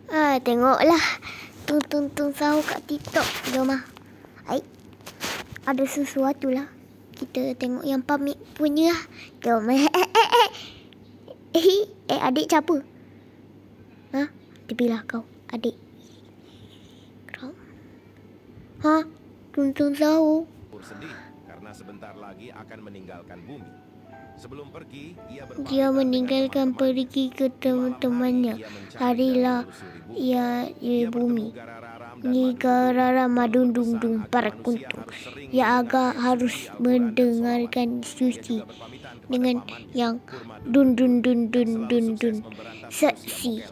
Tengoklah tung sahur kat TikTok. Jom ah. Ada sesuatu lah. Kita tengok yang pamit punya lah. Jom. Adik siapa? Tepilah kau, adik. Kau. Tung sahur. Bersedih karena sebentar lagi akan meninggalkan bumi. Sebelum pergi, dia meninggalkan pergi ke teman-temannya. Harilah ia di bumi. Negara madundung para kuntung. Ia agak harus mendengarkan suci dengan yang dun seksi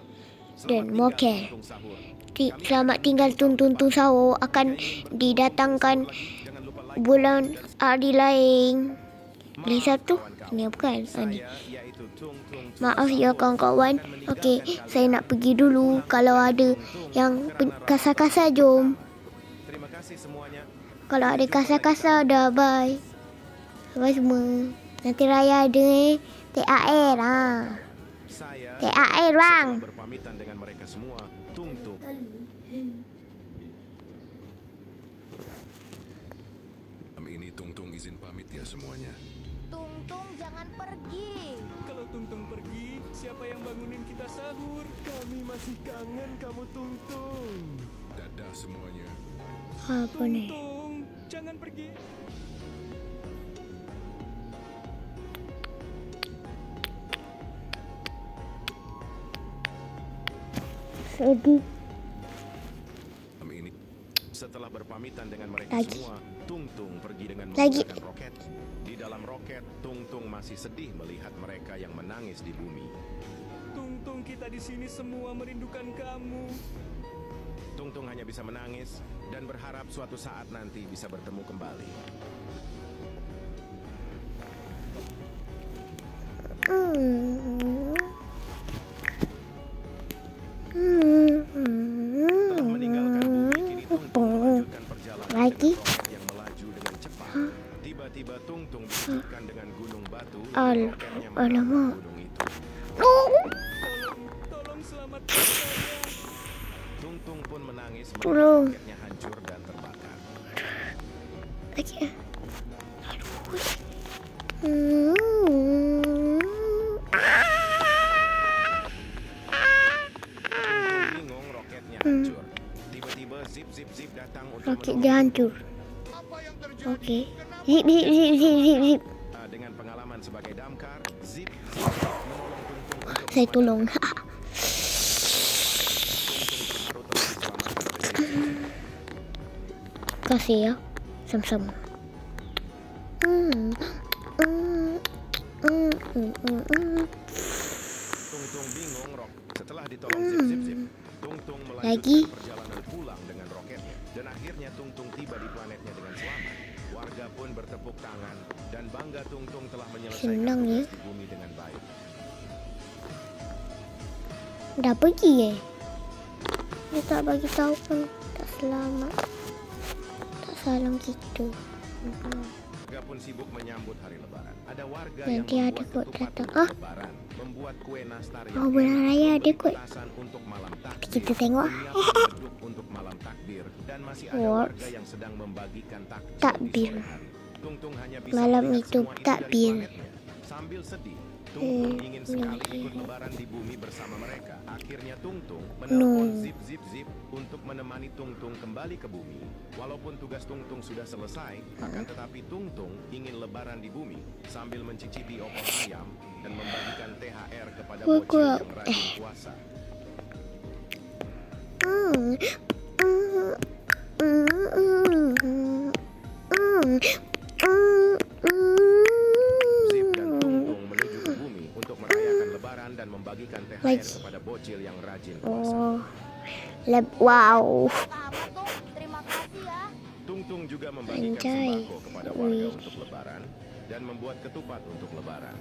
dan mokel. Selamat tinggal tung sahur akan didatangkan bulan hari lain. Beli satu? Ini bukan. Ini. Maaf ya kawan-kawan. Okey, saya nak pergi dulu. Kalau ada yang kasar-kasar, jom. Terima kasih semuanya. Kalau ada kasar-kasar, dah bye. Bye semua. Nanti raya ada TAR. TAR bang. Berpamitan dengan mereka semua. Tung. Ini Tung izin pamit ya semuanya. Tung jangan pergi. Kalau Tung pergi, siapa yang bangunin kita sahur? Kami masih kangen kamu Tung. Dadah semuanya. Apa ni? Tung, jangan pergi. Sedih. Ini setelah berpamitan dengan mereka Lagi. semua, Tung pergi dengan Lagi. menggunakan roket. Di dalam roket, Tung masih sedih melihat mereka yang menangis di bumi. Tung, kita di sini semua merindukan kamu. Tung hanya bisa menangis dan berharap suatu saat nanti bisa bertemu kembali. Setelah meninggalkan bumi, kini Tung melanjutkan perjalanan Lagi. dengan roket yang melaju dengan cepat. Tiba-tiba Tung dihadapkan dengan gunung batu. Alamak. Gunung itu. Tolong selamatkan saya. Tung pun menangis melihat Tolong. roketnya hancur dan terbakar. Lagi. Bingung roketnya hancur. Tiba-tiba zip datang untuk Roket menolong dia hancur. Okey. Zip. Dengan pengalaman sebagai damkar, Zip menolong Tung untuk Saya tolong. Kasih ya. Sama-sama. Tung bingung rok. Setelah ditolong Zip, Tung Lagi. melanjutkan perjalanan pulang dengan roketnya. Dan akhirnya Tung tiba di planetnya dengan selamat. Warga pun bertepuk tangan dan bangga Tung telah menyelesaikan Senang ya. tugas di bumi dengan baik. Dah pergi Dia tak bagi tahu pun. Tak selamat. Tak salam kita. Warga pun sibuk menyambut hari lebaran. Ada warga Nanti yang ada membuat kot ketupat datang. untuk lebaran, membuat kue nastar yang Oh, bulan enak, raya ada membeli kot. petasan untuk malam takbir, Kita tengok. menyiapkan beduk untuk malam takbir, dan masih ada What? warga yang sedang membagikan takjil Takbir. di sore hari. Tung hanya bisa Malam melihat itu semua dari takbir. planetnya. Sambil sedih, Tung ingin sekali ikut lebaran di bumi bersama mereka. Akhirnya Tung menelpon Zip untuk menemani Tung kembali ke bumi. Walaupun tugas Tung sudah selesai, akan tetapi Tung ingin lebaran di bumi sambil mencicipi opor ayam dan membagikan THR kepada bocil yang rajin puasa. Zip dan Tung menuju ke bumi untuk merayakan lebaran dan membagikan THR kepada bocil yang rajin puasa. Wow. Sama Tung, terima kasih ya. Tung juga membagikan Anjay. sembako kepada warga untuk lebaran dan membuat ketupat untuk lebaran.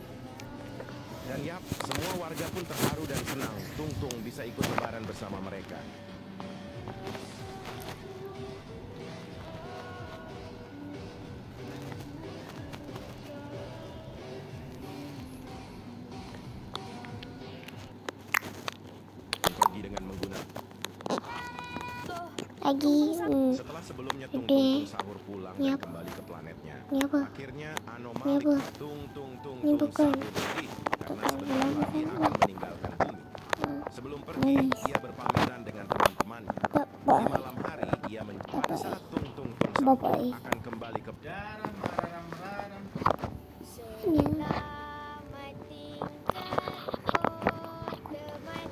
Dan yap, semua warga pun terharu dan senang Tung bisa ikut lebaran bersama mereka. Pergi dengan menggunakan Lagi. Setelah sebelumnya Tung Oke. Tung sahur pulang Ini dan apa? kembali ke planetnya, Ini apa? akhirnya Ini anomali apa? Tung Tung Tung Ini Tung bukan. sahur pergi karena Bukan. sebentar lagi Bukan. akan meninggalkan bumi. Sebelum pergi, Manis. ia berpameran dengan teman-temannya. Di Bye-bye. malam hari, ia pada saat Tung Tung Tung sahur Bye-bye. akan kembali ke Selamat tinggal, oh teman.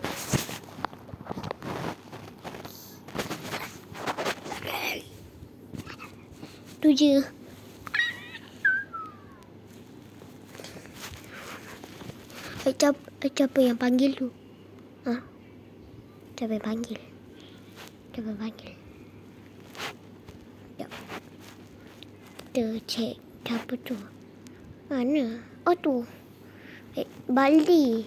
Tu je. Siapa yang panggil tu? Ha? Siapa yang panggil? Siapa yang panggil? Sekejap. Kita cek siapa tu. Mana? Oh tu. Baldi.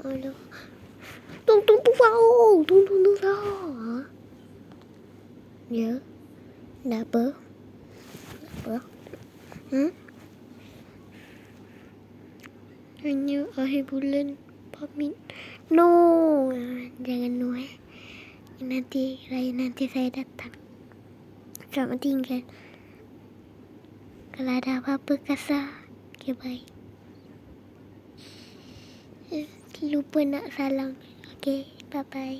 Aduh. Tung sahur. Tung sahur. Ya. Dah apa? Apa? Hanya akhir bulan pamit. No. Jangan no Nanti saya datang. Selamat tinggal. Kalau ada apa-apa kasar. Okay, bye. Lupa nak salam. Okay, bye-bye.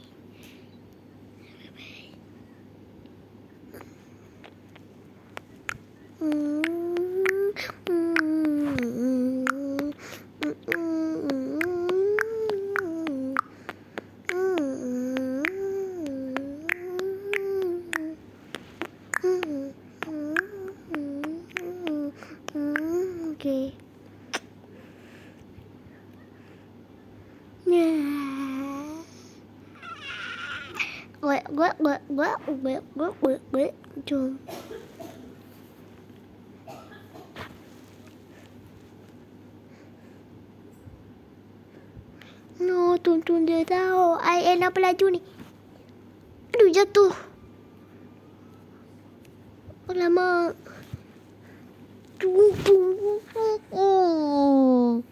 Okay. Jom. No, tuntun dia tahu. Nak pelaju ni. Aduh, jatuh. Alamak. Oh.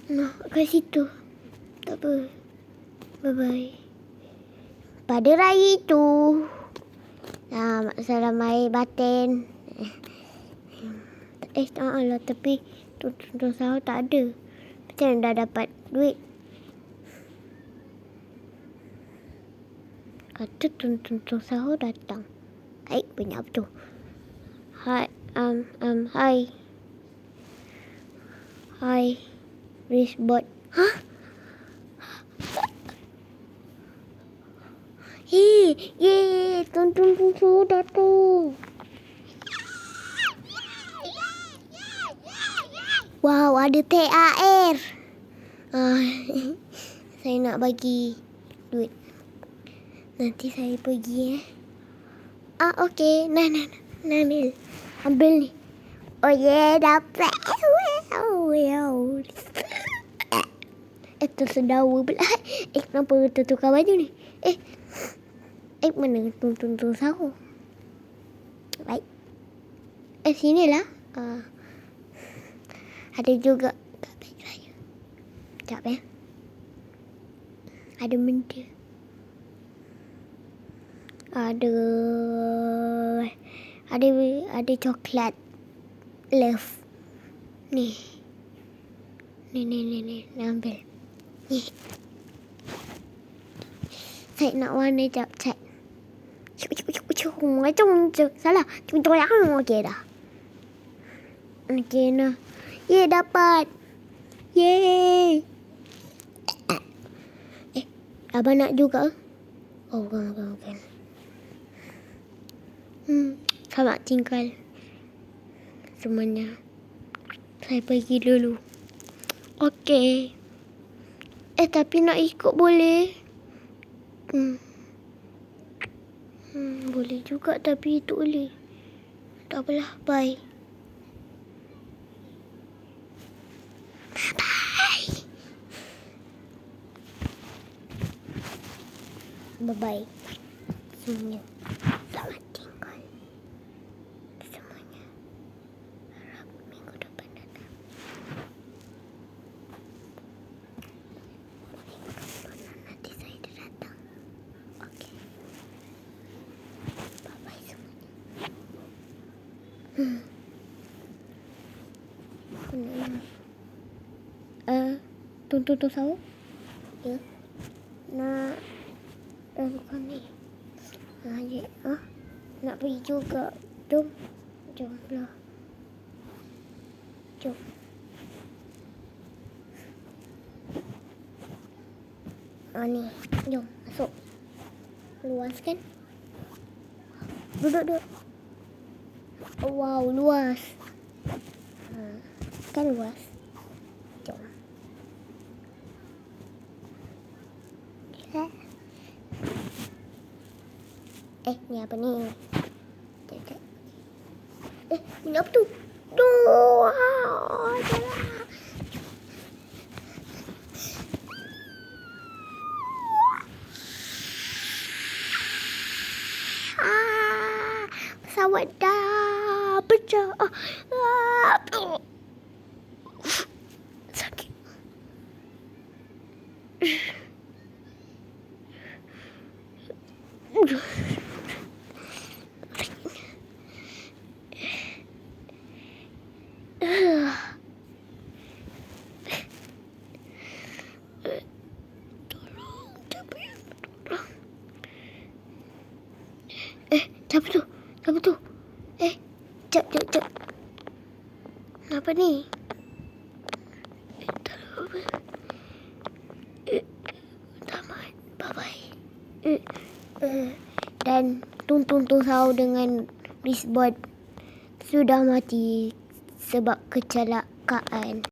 Nah, kat situ. Tak apa. Bye-bye. Pada raya itu. Masalah air batin. Tak lah. Tapi tuntun sahur tak ada. Macam mana dah dapat duit? Kata tuntun sahur datang. Banyak apa tu? Hai. Hai. Wristbot. Hah? Yeay. Tuntun sahur datang. Wow, ada TAR. Saya nak bagi duit. Nanti saya pergi okey. Nah, Nil. Ambil ni. Oh yeah, dapat. Wow. Tersedawa pula. Kenapa tertukar baju ni? Mana tuntun sahur? Baik. Sinilah. Ada juga kat beg raya. Sekejap Ada benda. Ada coklat love. Ni. Ambil. Ni. Saya nak warna jap cat. Salah. Okey dah. Okey nah. Dapat. Yeay. Abang nak juga. Oh, bukan. Selamat tinggal. semuanya. Saya pergi dulu. Okey. Tapi nak ikut boleh? Boleh juga tapi itu boleh. Tak apalah. Bye. Bye-bye semuanya. Selamat tinggal semuanya. Harap minggu depan datang. Nanti saya datang. Okey. Bye-bye semuanya. Tung sahur? Ya. Nak bukan ni. Nak pergi juga. Jom lah. Jom. Ni. Jom masuk. Luas kan? Duduk. Wow, luas. Kan luas. Jom. Ni apa ni? Ni apa tu? Pesawat dah pecah. Sakit. Siapa tu? Jap. Apa ni? Tamat. Bye-bye. Dan Tung Sahur dengan wristboard sudah mati sebab kecelakaan.